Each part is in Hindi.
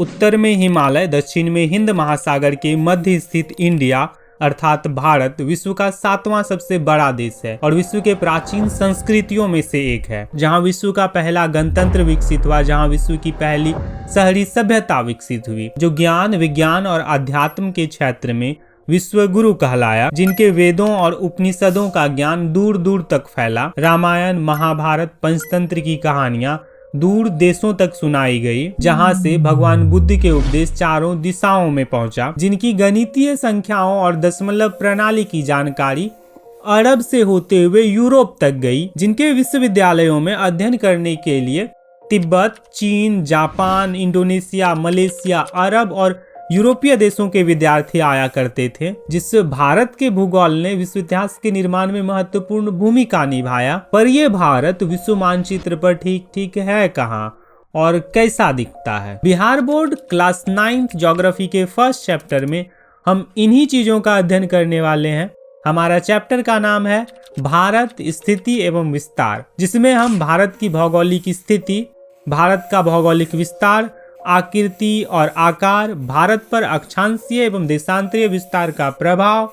उत्तर में हिमालय, दक्षिण में हिंद महासागर के मध्य स्थित इंडिया अर्थात भारत विश्व का 7वां सबसे बड़ा देश है और विश्व के प्राचीन संस्कृतियों में से एक है, जहां विश्व का पहला गणतंत्र विकसित हुआ, जहां विश्व की पहली शहरी सभ्यता विकसित हुई, जो ज्ञान, विज्ञान और अध्यात्म के क्षेत्र में विश्व गुरु कहलाया, जिनके वेदों और उपनिषदों का ज्ञान दूर दूर तक फैला। रामायण, महाभारत, पंचतंत्र की कहानियां दूर देशों तक सुनाई गई, जहां से भगवान बुद्ध के उपदेश चारों दिशाओं में पहुंचा, जिनकी गणितीय संख्याओं और दशमलव प्रणाली की जानकारी अरब से होते हुए यूरोप तक गई, जिनके विश्वविद्यालयों में अध्ययन करने के लिए तिब्बत, चीन, जापान, इंडोनेशिया, मलेशिया, अरब और यूरोपीय देशों के विद्यार्थी आया करते थे, जिससे भारत के भूगोल ने विश्व इतिहास के निर्माण में महत्वपूर्ण भूमिका निभाया। पर यह भारत विश्व मानचित्र पर ठीक ठीक है कहाँ और कैसा दिखता है? Bihar board class 9th geography के फर्स्ट चैप्टर में हम इन्हीं चीजों का अध्ययन करने वाले हैं। हमारा चैप्टर का नाम है भारत, स्थिति एवं विस्तार, जिसमें हम भारत की भौगोलिक स्थिति, भारत का भौगोलिक विस्तार, आकृति और आकार, भारत पर अक्षांशीय एवं देशांतरीय विस्तार का प्रभाव,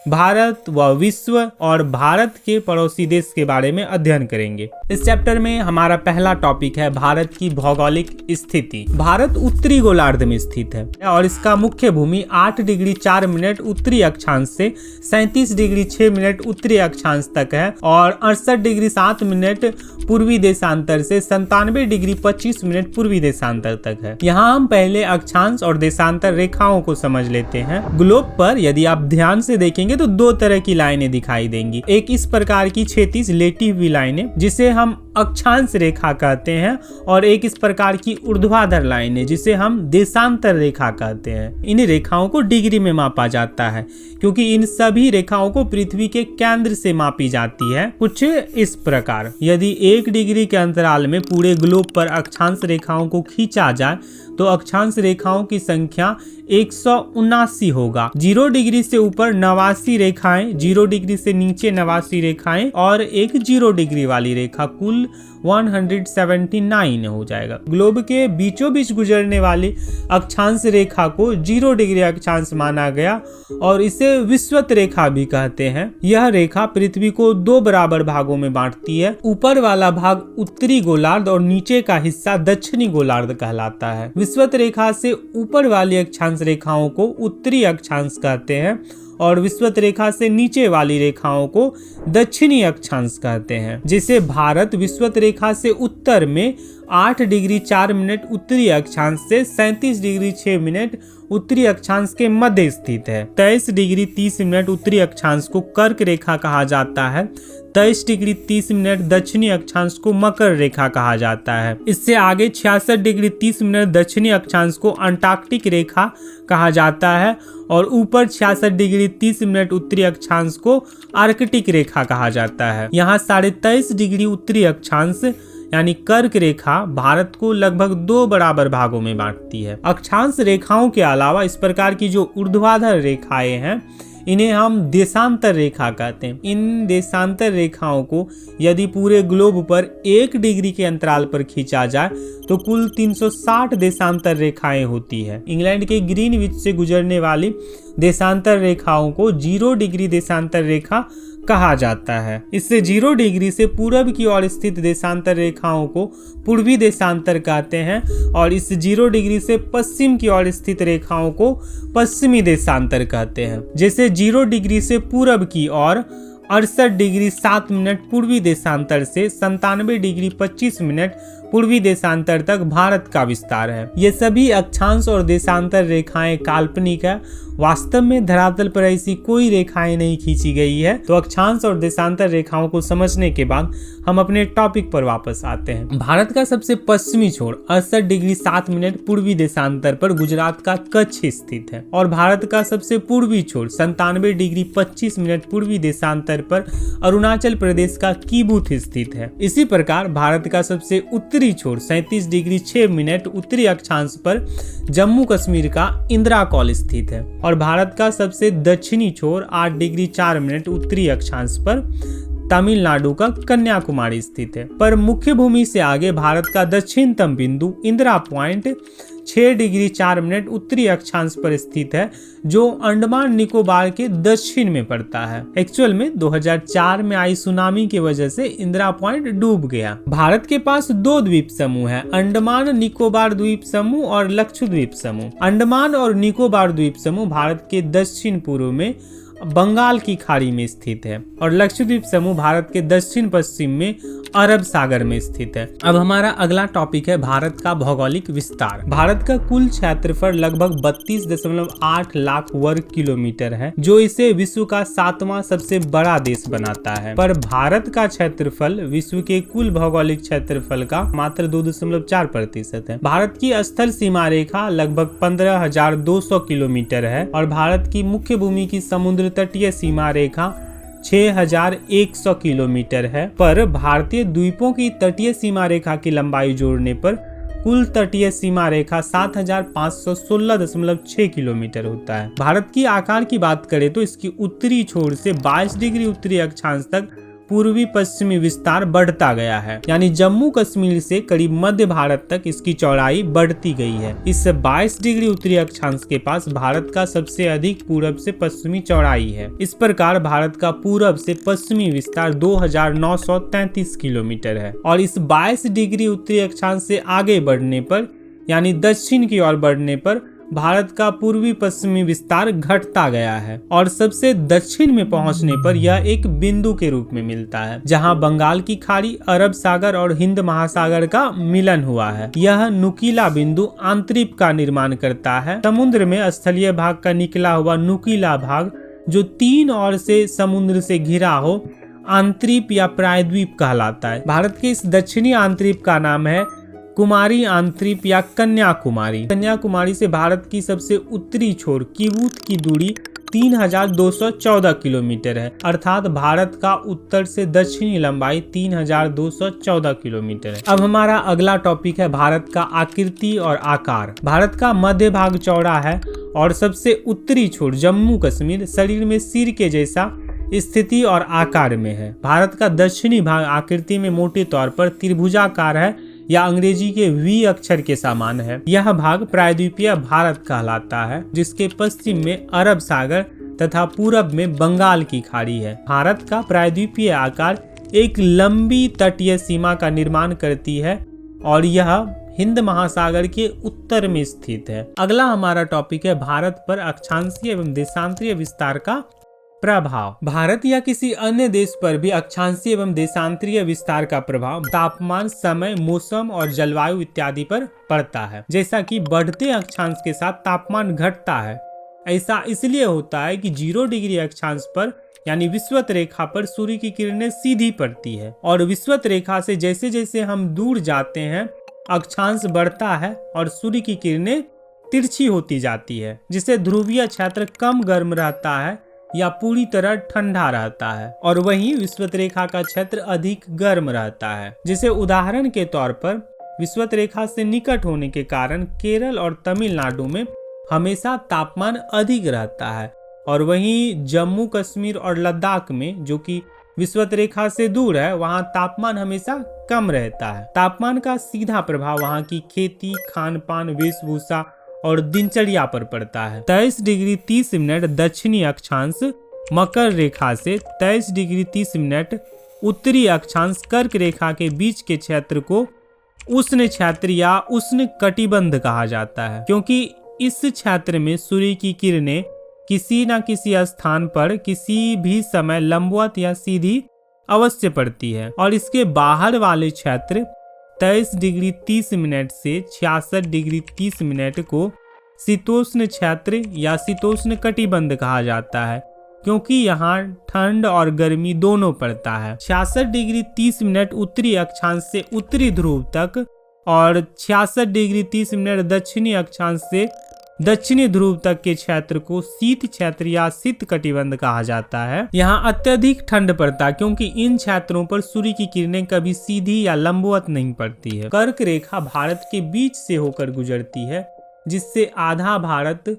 भारत व विश्व और भारत के पड़ोसी देश के बारे में अध्ययन करेंगे। इस चैप्टर में हमारा पहला टॉपिक है भारत की भौगोलिक स्थिति। भारत उत्तरी गोलार्ध में स्थित है और इसका मुख्य भूमि 8 डिग्री 4 मिनट उत्तरी अक्षांश से 37 डिग्री 6 मिनट उत्तरी अक्षांश तक है और 68 डिग्री 7 मिनट पूर्वी देशांतर से 97 डिग्री 25 मिनट पूर्वी देशांतर तक है। यहाँ हम पहले अक्षांश और देशांतर रेखाओं को समझ लेते हैं। ग्लोब पर यदि आप ध्यान से देखेंगे तो दो तरह की लाइनें दिखाई देंगी। एक इस प्रकार की क्षैतिज लेटी हुई लाइनें, जिसे हम अक्षांश रेखा कहते हैं, और एक इस प्रकार की ऊर्ध्वाधर लाइनें, जिसे हम देशांतर रेखा कहते हैं। इन रेखाओं को डिग्री में मापा जाता है क्योंकि इन सभी रेखाओं को पृथ्वी के केंद्र से मापी जाती है। कुछ इस प्रकार, यदि 1 डिग्री के अंतराल में पूरे ग्लोब पर अक्षांश रेखाओं को खींचा जाए तो अक्षांश रेखाओं की संख्या 179 होगा। 0 डिग्री से ऊपर 89 रेखाएं, 0 डिग्री से नीचे 89 रेखाएं और एक 0 डिग्री वाली रेखा, कुल 179 हो जाएगा। ग्लोब के बीचों बीच गुजरने वाली अक्षांश रेखा को 0 डिग्री अक्षांश माना गया और इसे विषुवत रेखा भी कहते हैं। यह रेखा पृथ्वी को 2 बराबर भागों में बांटती है। ऊपर वाला भाग उत्तरी गोलार्ध और नीचे का हिस्सा दक्षिणी गोलार्ध कहलाता है। विषुवत रेखा से ऊपर वाली अक्षांश रेखाओं को उत्तरी अक्षांश कहते हैं और विषुवत रेखा से नीचे वाली रेखाओं को दक्षिणी अक्षांश कहते हैं। जैसे भारत विषुवत रेखा से उत्तर में 8 डिग्री 4 मिनट उत्तरी अक्षांश से 37 डिग्री 6 मिनट उत्तरी अक्षांश के मध्य स्थित है। 23 डिग्री 30 मिनट उत्तरी अक्षांश को कर्क रेखा कहा जाता है। 23 डिग्री 30 मिनट दक्षिणी अक्षांश को मकर रेखा कहा जाता है। इससे आगे 66 डिग्री 30 मिनट दक्षिणी अक्षांश को अंटार्कटिक रेखा कहा जाता है और ऊपर 66 डिग्री 30 मिनट उत्तरी अक्षांश को आर्कटिक रेखा कहा जाता है। यहाँ 23.5 डिग्री उत्तरी अक्षांश यानी कर्क रेखा भारत को लगभग 2 बराबर भागों में बांटती है। अक्षांश रेखाओं के अलावा इस प्रकार की जो ऊर्ध्वाधर रेखाएं हैं, इन्हें हम देशांतर रेखा कहते हैं। इन देशांतर रेखाओं को यदि पूरे ग्लोब पर 1 डिग्री के अंतराल पर खींचा जाए तो कुल 360 देशांतर रेखाएं होती है। इंग्लैंड के ग्रीनविच से गुजरने वाली देशांतर रेखाओं को 0 डिग्री देशांतर रेखा कहा जाता है। इससे 0 डिग्री से पूर्व की ओर स्थित देशांतर रेखाओं को पूर्वी देशांतर कहते हैं और इस 0 डिग्री से पश्चिम की ओर स्थित रेखाओं को पश्चिमी देशांतर कहते हैं। जैसे 0 डिग्री से पूर्व की ओर 68 डिग्री 7 मिनट पूर्वी देशांतर से 97 डिग्री 25 मिनट पूर्वी देशांतर तक भारत का विस्तार है। ये सभी अक्षांश और देशांतर रेखाएं काल्पनिक है। वास्तव में धरातल पर ऐसी कोई रेखाएं नहीं खींची गई है। तो अक्षांश और देशांतर रेखाओं को समझने के बाद हम अपने टॉपिक पर वापस आते हैं। भारत का सबसे पश्चिमी छोर 68 डिग्री 7 मिनट पूर्वी देशांतर पर गुजरात का कच्छ स्थित है और भारत का सबसे पूर्वी छोर 97 डिग्री 25 मिनट पूर्वी देशांतर पर अरुणाचल प्रदेश का कीबुथ स्थित है। इसी प्रकार भारत का सबसे उत्तरी छोर 37 डिग्री 6 मिनट उत्तरी अक्षांश पर जम्मू कश्मीर का इंदिरा कॉल स्थित है और भारत का सबसे दक्षिणी छोर 8 डिग्री 4 मिनट उत्तरी अक्षांश पर तमिलनाडु का कन्याकुमारी स्थित है। पर मुख्य भूमि से आगे भारत का दक्षिणतम बिंदु इंदिरा पॉइंट 6 डिग्री 4 मिनट उत्तरी अक्षांश पर स्थित है, जो अंडमान निकोबार के दक्षिण में पड़ता है। एक्चुअल में 2004 में आई सुनामी की वजह से इंदिरा पॉइंट डूब गया। भारत के पास 2 द्वीप समूह है, अंडमान निकोबार द्वीप समूह और लक्षद्वीप समूह। अंडमान और निकोबार द्वीप समूह भारत के दक्षिण पूर्व में बंगाल की खाड़ी में स्थित है और लक्षद्वीप समूह भारत के दक्षिण पश्चिम में अरब सागर में स्थित है। अब हमारा अगला टॉपिक है भारत का भौगोलिक विस्तार। भारत का कुल क्षेत्रफल लगभग 32.8 लाख वर्ग किलोमीटर है, जो इसे विश्व का 7वां सबसे बड़ा देश बनाता है। पर भारत का क्षेत्रफल विश्व के कुल भौगोलिक क्षेत्रफल का मात्र 2.4% है। भारत की स्थल सीमा रेखा लगभग 15,200 किलोमीटर है और भारत की मुख्य भूमि की समुद्र तटीय सीमा रेखा 6,100 किलोमीटर है। पर भारतीय द्वीपों की तटीय सीमा रेखा की लंबाई जोड़ने पर कुल तटीय सीमा रेखा 7,516.6 किलोमीटर होता है। भारत की आकार की बात करें तो इसकी उत्तरी छोर से 22 डिग्री उत्तरी अक्षांश तक पूर्वी पश्चिमी विस्तार बढ़ता गया है, यानी जम्मू कश्मीर से करीब मध्य भारत तक इसकी चौड़ाई बढ़ती गई है। इस 22 डिग्री उत्तरी अक्षांश के पास भारत का सबसे अधिक पूरब से पश्चिमी चौड़ाई है। इस प्रकार भारत का पूरब से पश्चिमी विस्तार 2,933 किलोमीटर है और इस 22 डिग्री उत्तरी अक्षांश से आगे बढ़ने पर यानी दक्षिण की ओर बढ़ने पर भारत का पूर्वी पश्चिमी विस्तार घटता गया है और सबसे दक्षिण में पहुंचने पर यह एक बिंदु के रूप में मिलता है, जहां बंगाल की खाड़ी, अरब सागर और हिंद महासागर का मिलन हुआ है। यह नुकीला बिंदु आंतरिक का निर्माण करता है। समुद्र में स्थलीय भाग का निकला हुआ नुकीला भाग जो 3 ओर से समुद्र से घिरा हो आंतरिक या प्रायद्वीप कहलाता है। भारत के इस दक्षिणी आंतरिक का नाम है कुमारी आंतरिक या कन्याकुमारी। कन्याकुमारी से भारत की सबसे उत्तरी छोर किबूत की दूरी 3,214 किलोमीटर है, अर्थात भारत का उत्तर से दक्षिणी लंबाई 3,214 किलोमीटर है। अब हमारा अगला टॉपिक है भारत का आकृति और आकार। भारत का मध्य भाग चौड़ा है और सबसे उत्तरी छोर जम्मू कश्मीर शरीर में सिर के जैसा स्थिति और आकार में है। भारत का दक्षिणी भाग आकृति में मोटे तौर पर त्रिभुजाकार है या अंग्रेजी के वी अक्षर के समान है। यह भाग प्रायद्वीपीय भारत कहलाता है, जिसके पश्चिम में अरब सागर तथा पूरब में बंगाल की खाड़ी है। भारत का प्रायद्वीपीय आकार एक लंबी तटीय सीमा का निर्माण करती है और यह हिंद महासागर के उत्तर में स्थित है। अगला हमारा टॉपिक है भारत पर अक्षांशीय एवं देशांतरीय विस्तार का प्रभाव। भारत या किसी अन्य देश पर भी अक्षांशीय एवं देशांतरीय विस्तार का प्रभाव तापमान, समय, मौसम और जलवायु इत्यादि पर पड़ता है। जैसा कि बढ़ते अक्षांश के साथ तापमान घटता है। ऐसा इसलिए होता है कि 0 डिग्री अक्षांश पर यानी विषुवत रेखा पर सूर्य की किरणें सीधी पड़ती है और विषुवत रेखा से जैसे जैसे हम दूर जाते हैं अक्षांश बढ़ता है और सूर्य की किरणें तिरछी होती जाती है, जिससे ध्रुवीय क्षेत्र कम गर्म रहता है या पूरी तरह ठंडा रहता है और वहीं विषुवत रेखा का क्षेत्र अधिक गर्म रहता है। जिसे उदाहरण के तौर पर विषुवत रेखा से निकट होने के कारण केरल और तमिलनाडु में हमेशा तापमान अधिक रहता है और वहीं जम्मू कश्मीर और लद्दाख में, जो कि विषुवत रेखा से दूर है, वहां तापमान हमेशा कम रहता है। तापमान का सीधा प्रभाव वहां की खेती, खान पान, वेशभूषा और दिनचर्या पर पड़ता है। 23 डिग्री 30 मिनट दक्षिणी अक्षांश मकर रेखा से 23 डिग्री 30 मिनट उत्तरी अक्षांश कर्क रेखा के बीच के क्षेत्र को उष्ण क्षेत्र या उष्ण कटिबंध कहा जाता है, क्योंकि इस क्षेत्र में सूर्य की किरणें किसी न किसी स्थान पर किसी भी समय लंबवत या सीधी अवश्य पड़ती है और इसके बाहर वाले क्षेत्र 23 डिग्री 30 मिनट से 66 डिग्री 30 मिनट को शीतोष्ण क्षेत्र या शीतोष्ण कटिबंध कहा जाता है, क्योंकि यहाँ ठंड और गर्मी दोनों पड़ता है। 66 डिग्री 30 मिनट उत्तरी अक्षांश से उत्तरी ध्रुव तक और 66 डिग्री 30 मिनट दक्षिणी अक्षांश से दक्षिणी ध्रुव तक के क्षेत्र को शीत क्षेत्र या शीत कटिबंध कहा जाता है। यहाँ अत्यधिक ठंड पड़ता है, क्योंकि इन क्षेत्रों पर सूर्य की किरणें कभी सीधी या लंबवत नहीं पड़ती है। कर्क रेखा भारत के बीच से होकर गुजरती है, जिससे आधा भारत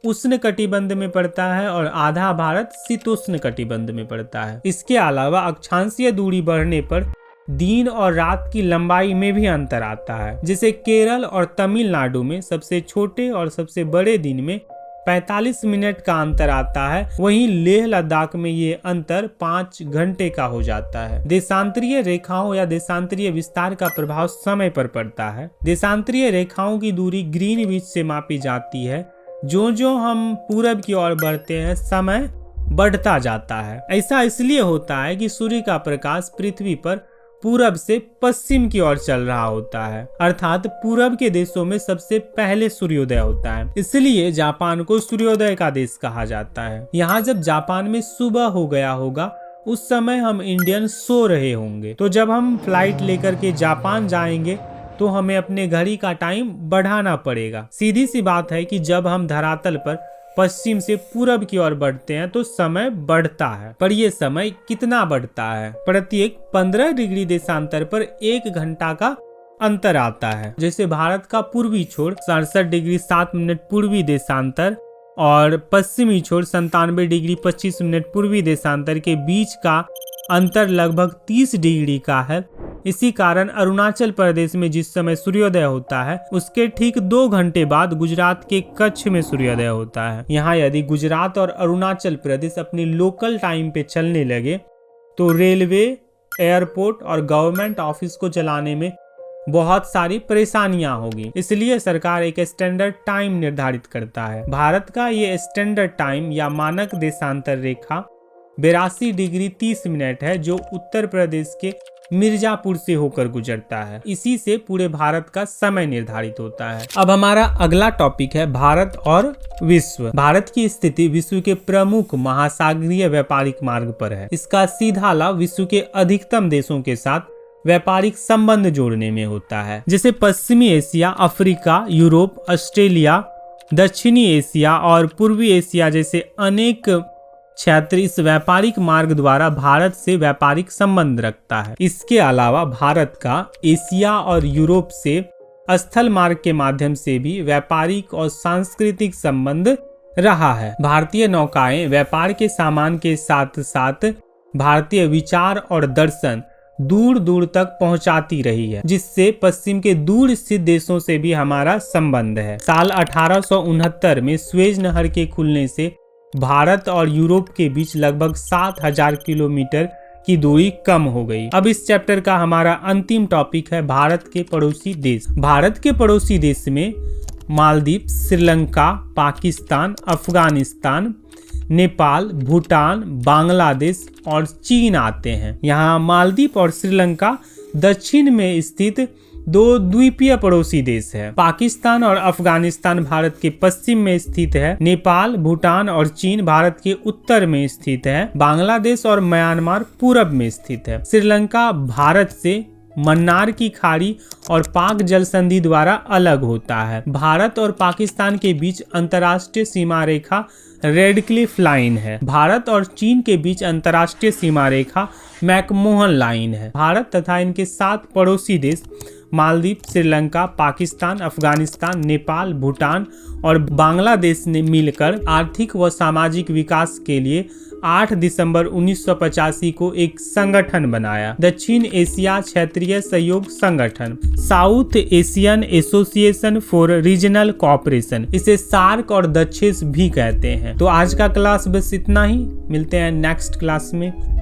उष्ण कटिबंध में पड़ता है और आधा भारत शीतोष्ण कटिबंध में पड़ता है। इसके अलावा अक्षांशीय दूरी बढ़ने पर दिन और रात की लंबाई में भी अंतर आता है। जैसे केरल और तमिलनाडु में सबसे छोटे और सबसे बड़े दिन में 45 मिनट का अंतर आता है, वहीं लेह लद्दाख में ये अंतर 5 घंटे का हो जाता है। देशांतरीय रेखाओं या देशांतरीय विस्तार का प्रभाव समय पर पड़ता है। देशांतरीय रेखाओं की दूरी ग्रीनविच से मापी जाती है। जो हम पूरब की ओर बढ़ते हैं, समय बढ़ता जाता है। ऐसा इसलिए होता है कि सूर्य का प्रकाश पृथ्वी पर पूरब से पश्चिम की ओर चल रहा होता है, अर्थात पूरब के देशों में सबसे पहले सूर्योदय होता है। इसलिए जापान को सूर्योदय का देश कहा जाता है। यहाँ जब जापान में सुबह हो गया होगा, उस समय हम इंडियन सो रहे होंगे। तो जब हम फ्लाइट लेकर के जापान जाएंगे तो हमें अपने घड़ी का टाइम बढ़ाना पड़ेगा। सीधी सी बात है कि जब हम धरातल पर पश्चिम से पूरब की ओर बढ़ते हैं तो समय बढ़ता है, पर यह समय कितना बढ़ता है? प्रत्येक 15 डिग्री देशांतर पर 1 घंटा का अंतर आता है। जैसे भारत का पूर्वी छोर 67 डिग्री 7 मिनट पूर्वी देशांतर और पश्चिमी छोर 97 डिग्री 25 मिनट पूर्वी देशांतर के बीच का अंतर लगभग 30 डिग्री का है। इसी कारण अरुणाचल प्रदेश में जिस समय सूर्योदय होता है, उसके ठीक 2 घंटे बाद गुजरात के कच्छ में सूर्योदय होता है। यहाँ यदि गुजरात और अरुणाचल प्रदेश अपनी लोकल टाइम पे चलने लगे तो रेलवे, एयरपोर्ट और गवर्नमेंट ऑफिस को चलाने में बहुत सारी परेशानियां होगी। इसलिए सरकार एक स्टैंडर्ड टाइम निर्धारित करता है। भारत का ये स्टैंडर्ड टाइम या मानक देशांतर रेखा 82 डिग्री 30 मिनट है, जो उत्तर प्रदेश के मिर्जापुर से होकर गुजरता है। इसी से पूरे भारत का समय निर्धारित होता है। अब हमारा अगला टॉपिक है भारत और विश्व। भारत की स्थिति विश्व के प्रमुख महासागरीय व्यापारिक मार्ग पर है। इसका सीधा लाभ विश्व के अधिकतम देशों के साथ व्यापारिक संबंध जोड़ने में होता है। जैसे पश्चिमी एशिया, अफ्रीका, यूरोप, ऑस्ट्रेलिया, दक्षिणी एशिया और पूर्वी एशिया जैसे अनेक क्षेत्र इस व्यापारिक मार्ग द्वारा भारत से व्यापारिक संबंध रखता है। इसके अलावा भारत का एशिया और यूरोप से स्थल मार्ग के माध्यम से भी व्यापारिक और सांस्कृतिक संबंध रहा है। भारतीय नौकाएं व्यापार के सामान के साथ साथ भारतीय विचार और दर्शन दूर दूर तक पहुंचाती रही है, जिससे पश्चिम के दूर स्थित देशों से भी हमारा संबंध है। साल 1869 में स्वेज नहर के खुलने से भारत और यूरोप के बीच लगभग 7000 किलोमीटर की दूरी कम हो गई। अब इस चैप्टर का हमारा अंतिम टॉपिक है भारत के पड़ोसी देश। भारत के पड़ोसी देश में मालदीव, श्रीलंका, पाकिस्तान, अफगानिस्तान, नेपाल, भूटान, बांग्लादेश और चीन आते हैं। यहाँ मालदीव और श्रीलंका दक्षिण में स्थित 2 द्वीपीय पड़ोसी देश है। पाकिस्तान और अफगानिस्तान भारत के पश्चिम में स्थित है। नेपाल, भूटान और चीन भारत के उत्तर में स्थित है। बांग्लादेश और म्यांमार पूरब में स्थित है। श्रीलंका भारत से मन्नार की खाड़ी और पाक जल संधि द्वारा अलग होता है। भारत और पाकिस्तान के बीच अंतर्राष्ट्रीय सीमा रेखा रेडक्लिफ लाइन है। भारत और चीन के बीच अंतर्राष्ट्रीय सीमा रेखा मैकमोहन लाइन है। भारत तथा इनके 7 पड़ोसी देश मालदीव, श्रीलंका, पाकिस्तान, अफगानिस्तान, नेपाल, भूटान और बांग्लादेश ने मिलकर आर्थिक व सामाजिक विकास के लिए 8 दिसंबर 1985 को एक संगठन बनाया, दक्षिण एशिया क्षेत्रीय सहयोग संगठन, south Asian association for regional cooperation. इसे सार्क और दक्षेस भी कहते हैं। तो आज का क्लास बस इतना ही, मिलते हैं नेक्स्ट क्लास में।